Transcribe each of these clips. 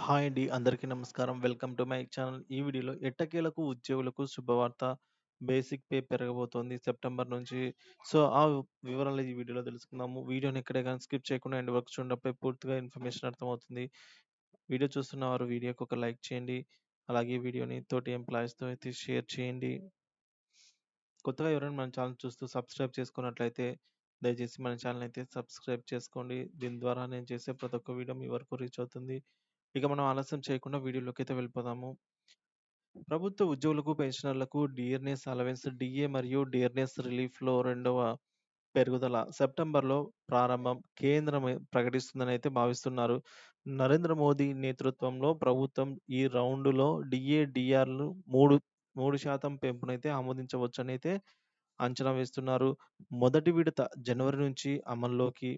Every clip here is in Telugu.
హాయ్ అండి. అందరికీ నమస్కారం. Welcome to my channel. ఈ వీడియోలో ఎట్టకేలకు ఉద్యోగులకు శుభవార్త. బేసిక్ పే పెరగబోతోంది సెప్టెంబర్ నుంచి. సో, ఆ వివరాలు ఈ వీడియోలో తెలుసుకుందాము. వీడియోని ఎక్కడ గాని స్కిప్ చేయకుండా ఎండ్ వరకు చూడండి. పూర్తిగా ఇన్ఫర్మేషన్ అర్థమవుతుంది. వీడియో చూస్తున్న వారు వీడియోకి ఒక లైక్ చేయండి. అలాగే వీడియోని తోటి ఎంప్లాయీస్‌తో అయితే షేర్ చేయండి. కొత్తగా ఎవరైనా మన ఛానల్ చూస్తూ సబ్స్క్రైబ్ చేసుకున్నట్లయితే దయచేసి మన ఛానల్ అయితే సబ్స్క్రైబ్ చేసుకోండి. దీని ద్వారా నేను చేసే ప్రతి ఒక్క వీడియో మీ వరకు రీచ్ అవుతుంది. ఇక మనం ఆలస్యం చేయకుండా వీడియోలోకైతే వెళ్ళిపోదాము. ప్రభుత్వ ఉద్యోగులకు, పెన్షనర్లకు డియర్‌నెస్ అలవెన్స్ డీఏ మరియు డియర్‌నెస్ రిలీఫ్‌లో రెండవ పెరుగుదల సెప్టెంబర్‌లో ప్రారంభం కేంద్రం ప్రకటిస్తుందని అయితే భావిస్తున్నారు. నరేంద్ర మోదీ నేతృత్వంలో ప్రభుత్వం ఈ రౌండ్‌లో డీఏ, డీఆర్‌లు 3% పెంపునైతే ఆమోదించవచ్చనైతే అంచనా వేస్తున్నారు. మొదటి విడత జనవరి నుంచి అమల్లోకి.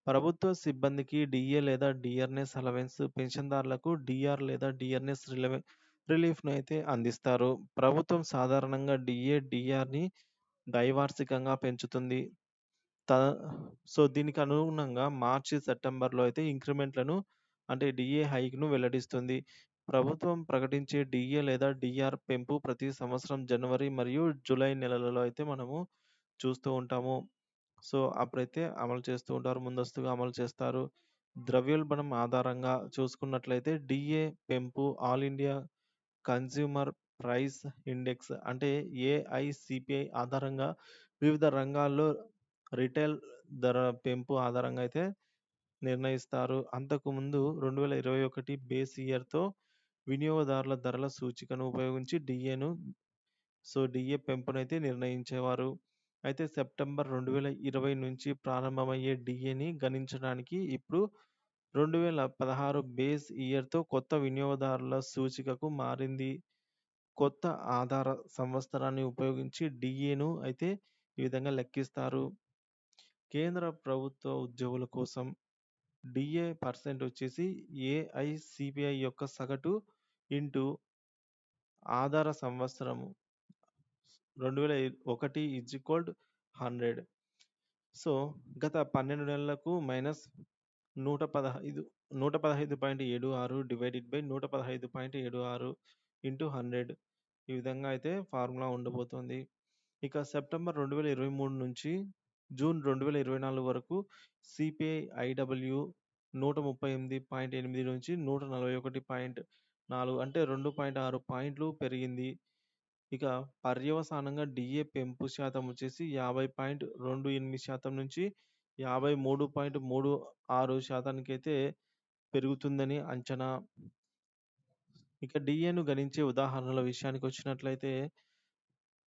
ప్రభుత్వ సిబ్బందికి డీఏ లేదా డిఆర్‌నెస్ అలవెన్స్, పెన్షన్దారులకు డీఆర్ లేదా డిఆర్‌నెస్ రిలీఫ్‌ను అయితే అందిస్తారు. ప్రభుత్వం సాధారణంగా డీఏ, డీఆర్‌ని ద్వైవార్షికంగా పెంచుతుంది. త సో, దీనికి అనుగుణంగా మార్చి, సెప్టెంబర్‌లో అయితే ఇంక్రిమెంట్‌లను అంటే డీఏ హైక్‌ను వెల్లడిస్తుంది. ప్రభుత్వం ప్రకటించే డీఏ లేదా డీఆర్ పెంపు ప్రతి సంవత్సరం జనవరి మరియు జూలై నెలలలో అయితే మనము చూస్తూ ఉంటాము. సో, అప్పుడైతే అమలు చేస్తూ ఉంటారు. ముందస్తుగా అమలు చేస్తారు. ద్రవ్యోల్బణం ఆధారంగా చూసుకున్నట్లయితే డీఏ పెంపు all India consumer price index అంటే ఏఐసీపీఐ ఆధారంగా వివిధ రంగాల్లో రిటైల్ ధర పెంపు ఆధారంగా అయితే నిర్ణయిస్తారు. అంతకుముందు 2021 బేస్ ఇయర్‌తో వినియోగదారుల ధరల సూచికను ఉపయోగించి డీఏ పెంపునైతే నిర్ణయించేవారు. అయితే సెప్టెంబర్ 2020 నుంచి ప్రారంభమయ్యే డీఏని గణించడానికి ఇప్పుడు 2016 బేస్ ఇయర్‌తో కొత్త వినియోగదారుల సూచికకు మారింది. కొత్త ఆధార సంవత్సరాన్ని ఉపయోగించి డీఏను అయితే ఈ విధంగా లెక్కిస్తారు. కేంద్ర ప్రభుత్వ ఉద్యోగుల కోసం డీఏ పర్సెంట్ వచ్చేసి ఏఐసీపీఐ యొక్క సగటు ఇంటూ ఆధార సంవత్సరము 2001 100. సో, గత 12 నెలలకు మైనస్ 115 115.76 డివైడెడ్ బై 115.76 ఇంటూ 100 ఈ విధంగా అయితే ఫార్ములా ఉండబోతోంది. ఇక సెప్టెంబర్ 2023 నుంచి జూన్ 2024 వరకు సిపిఐ ఐడబ్ల్యూ 138.8 నుంచి 141.4 అంటే 2.6 పాయింట్లు పెరిగింది. ఇక పర్యవసానంగా డీఏ పెంపు శాతం వచ్చేసి 50.28% నుంచి 53.36%కైతే పెరుగుతుందని అంచనా. ఇక డీఏను గణించే ఉదాహరణల విషయానికొచ్చినట్లయితే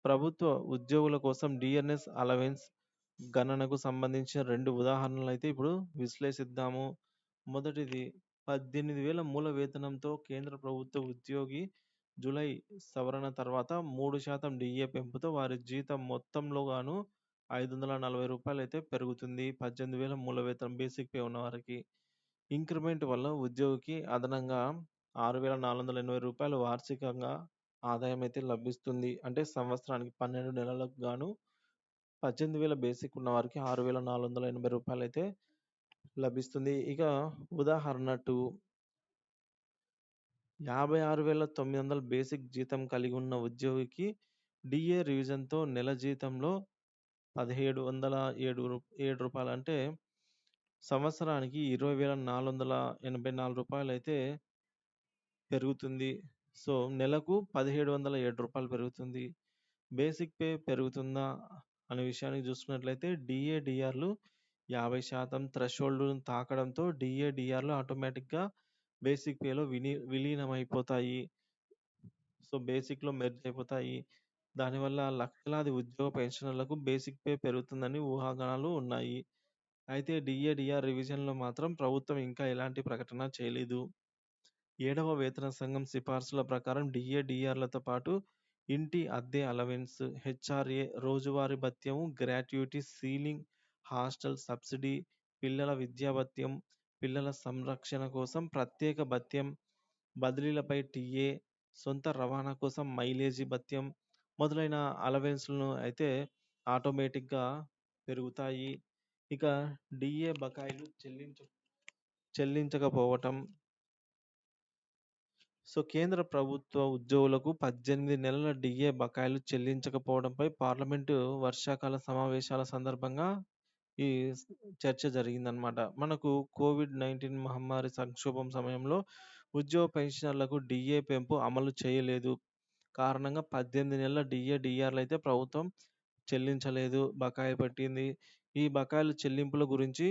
ప్రభుత్వ ఉద్యోగుల కోసం డిఎన్ఎస్ అలవెన్స్ గణనకు సంబంధించిన 2 ఉదాహరణలైతే ఇప్పుడు విశ్లేషిద్దాము. మొదటిది 18,000 మూల వేతనంతో కేంద్ర ప్రభుత్వ ఉద్యోగి జూలై సవరణ తర్వాత 3% డీఏ పెంపుతో వారి జీతం మొత్తంలో గాను రూ. 540 అయితే పెరుగుతుంది. 18,000 మూల వేతనం బేసిక్ పే ఉన్నవారికి. ఇంక్రిమెంట్ వల్ల ఉద్యోగికి అదనంగా రూ. 6,480 వార్షికంగా ఆదాయం అయితే లభిస్తుంది. అంటే సంవత్సరానికి 12 నెలలకు గాను 18,000 బేసిక్ ఉన్నవారికి రూ. 6,480 అయితే లభిస్తుంది. ఇక ఉదాహరణ 2 56,900 బేసిక్ జీతం కలిగి ఉన్న ఉద్యోగికి డీఏ రివిజన్‌తో నెల జీతంలో రూ. 1,707 అంటే సంవత్సరానికి రూ. 20,484 అయితే పెరుగుతుంది. సో, నెలకు రూ. 1,707 పెరుగుతుంది. బేసిక్ పే పెరుగుతుందా అనే విషయానికి చూసుకున్నట్లయితే డీఏ, డీఆర్‌లు 50% థ్రెషోల్డ్‌ను తాకడంతో డీఏ, డీఆర్‌లు ఆటోమేటిక్‌గా బేసిక్ పేలో విలీనమైపోతాయి. సో, బేసిక్‌లో మెర్జ్ అయిపోతాయి. దానివల్ల లక్షలాది ఉద్యోగ పెన్షనర్లకు బేసిక్ పే పెరుగుతుందని ఊహాగానాలు ఉన్నాయి. అయితే డీఏ, డీఆర్ రివిజన్‌లో మాత్రం ప్రభుత్వం ఇంకా ఎలాంటి ప్రకటన చేయలేదు. 7వ వేతన సంఘం సిఫార్సుల ప్రకారం డీఏ, డీఆర్‌లతో పాటు ఇంటి అద్దె అలవెన్స్, హెచ్ఆర్ఏ, రోజువారీ భత్యం, గ్రాట్యుటీ, సీలింగ్, హాస్టల్ సబ్సిడీ, పిల్లల విద్యా భత్యం, పిల్లల సంరక్షణ కోసం ప్రత్యేక భత్యం, బదిలీలపై టీఏ, సొంత రవాణా కోసం మైలేజీ భత్యం మొదలైన అలవెన్స్‌లను అయితే ఆటోమేటిక్‌గా పెరుగుతాయి. ఇక డీఏ బకాయిలు చెల్లించకపోవటం సో, కేంద్ర ప్రభుత్వ ఉద్యోగులకు 18 నెలల డీఏ బకాయిలు చెల్లించకపోవడంపై పార్లమెంటు వర్షాకాల సమావేశాల సందర్భంగా ఈ స్ చర్చ జరిగిందనమాట. మనకు కోవిడ్-19 మహమ్మారి సంక్షోభం సమయంలో ఉద్యోగ పెన్షనర్లకు డీఏ పెంపు అమలు చేయలేదు. కారణంగా 18 నెలల డీఏ, డీఆర్‌లయితే ప్రభుత్వం చెల్లించలేదు. బకాయి పెట్టింది. ఈ బకాయిల చెల్లింపుల గురించి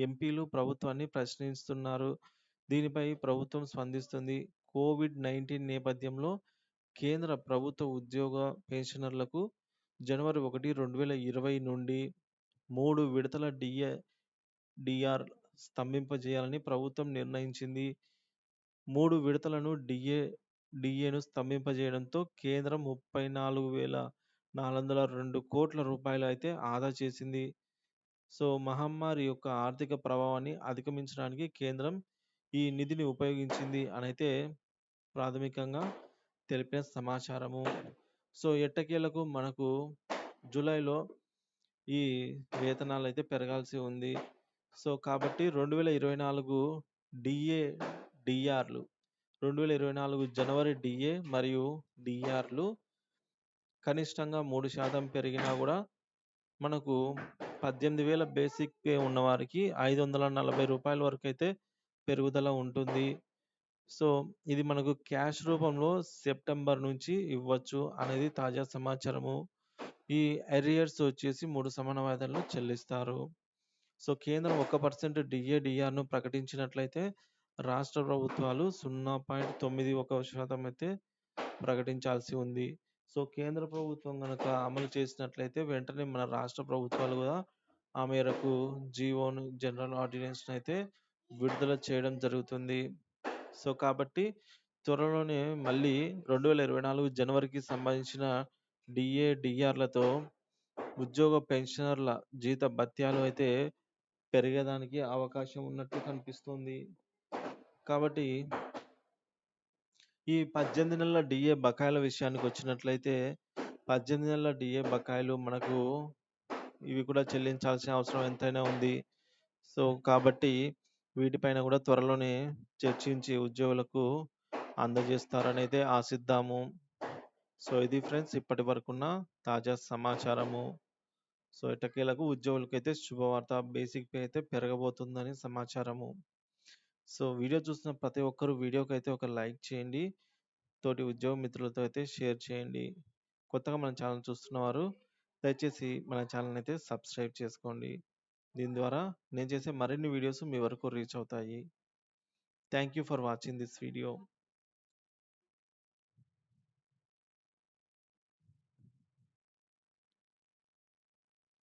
ఎంపీలు ప్రభుత్వాన్ని ప్రశ్నిస్తున్నారు. దీనిపై ప్రభుత్వం స్పందిస్తుంది. కోవిడ్-19 నేపథ్యంలో కేంద్ర ప్రభుత్వ ఉద్యోగ పెన్షనర్లకు జనవరి 1, 2020 నుండి 3 విడతల డీఆర్ స్తంభింపజేయాలని ప్రభుత్వం నిర్ణయించింది. 3 విడతలను డీఏను స్తంభింపజేయడంతో కేంద్రం 34,402 కోట్ల రూపాయలు అయితే ఆదా చేసింది. సో, మహమ్మారి యొక్క ఆర్థిక ప్రభావాన్ని అధిగమించడానికి కేంద్రం ఈ నిధిని ఉపయోగించింది అనైతే ప్రాథమికంగా తెలిపిన సమాచారము. సో, ఎట్టకేలకు మనకు జూలైలో ఈ వేతనాలైతే పెరగాల్సి ఉంది. సో, కాబట్టి 2024 డీఏ, డీఆర్‌లు 2024 జనవరి డీఏ మరియు డీఆర్‌లు కనిష్టంగా 3% పెరిగినా గూడా మనకు 18,000 బేసిక్ పే ఉన్నవారికి రూ. 540 వరకైతే పెరుగుదల ఉంటుంది. సో, ఇది మనకు క్యాష్ రూపంలో సెప్టెంబర్ నుంచి ఇవ్వచ్చు అనేది తాజా సమాచారము. ఈ అరియర్స్ వచ్చేసి 3 సమాన వాయిదాల్లో చెల్లిస్తారు. సో, కేంద్రం 1% డీఏ, డీఆర్‌ను ప్రకటించినట్లయితే రాష్ట్ర ప్రభుత్వాలు 0.91% అయితే ప్రకటించాల్సి ఉంది. సో, కేంద్ర ప్రభుత్వం గనక అమలు చేసినట్లయితే వెంటనే మన రాష్ట్ర ప్రభుత్వాలు గూడా ఆ మేరకు జీవోను, జనరల్ ఆర్డినెన్స్‌నయితే విడుదల చేయడం జరుగుతుంది. సో, కాబట్టి త్వరలోనే మళ్ళీ 2024 జనవరికి సంబంధించిన డీఏ, డీఆర్‌లతో ఉద్యోగ పెన్షనర్ల జీత భత్యాలు అయితే పెరిగేదానికి అవకాశం ఉన్నట్టు కనిపిస్తుంది. కాబట్టి ఈ 18 నెలల డీఏ బకాయిల విషయానికొచ్చినట్లయితే 18 నెలల డీఏ బకాయిలు మనకు ఇవి కూడా చెల్లించాల్సిన అవసరం ఎంతైనా ఉంది. సో, కాబట్టి వీటిపైన గూడా త్వరలోనే చర్చించి ఉద్యోగులకు అందజేస్తారనైతే ఆశిద్దాము. సో, ఇది ఫ్రెండ్స్ ఇప్పటి వరకున్న తాజా సమాచారము. సో, ఎట్టకేలకు ఉద్యోగులకైతే శుభవార్త. బేసిక్ పే అయితే పెరగబోతుందని సమాచారము. సో, వీడియో చూస్తున్న ప్రతి ఒక్కరు వీడియోకైతే ఒక లైక్ చేయండి. తోటి ఉద్యోగ మిత్రులతో అయితే షేర్ చేయండి. కొత్తగా మన ఛానల్ చూస్తున్నవారు దయచేసి మన ఛానల్‌ని అయితే సబ్స్క్రైబ్ చేసుకోండి. దీని ద్వారా నేను చేసే మరిన్ని వీడియోస్ మీ వరకు రీచ్ అవుతాయి. Thank you for watching this video.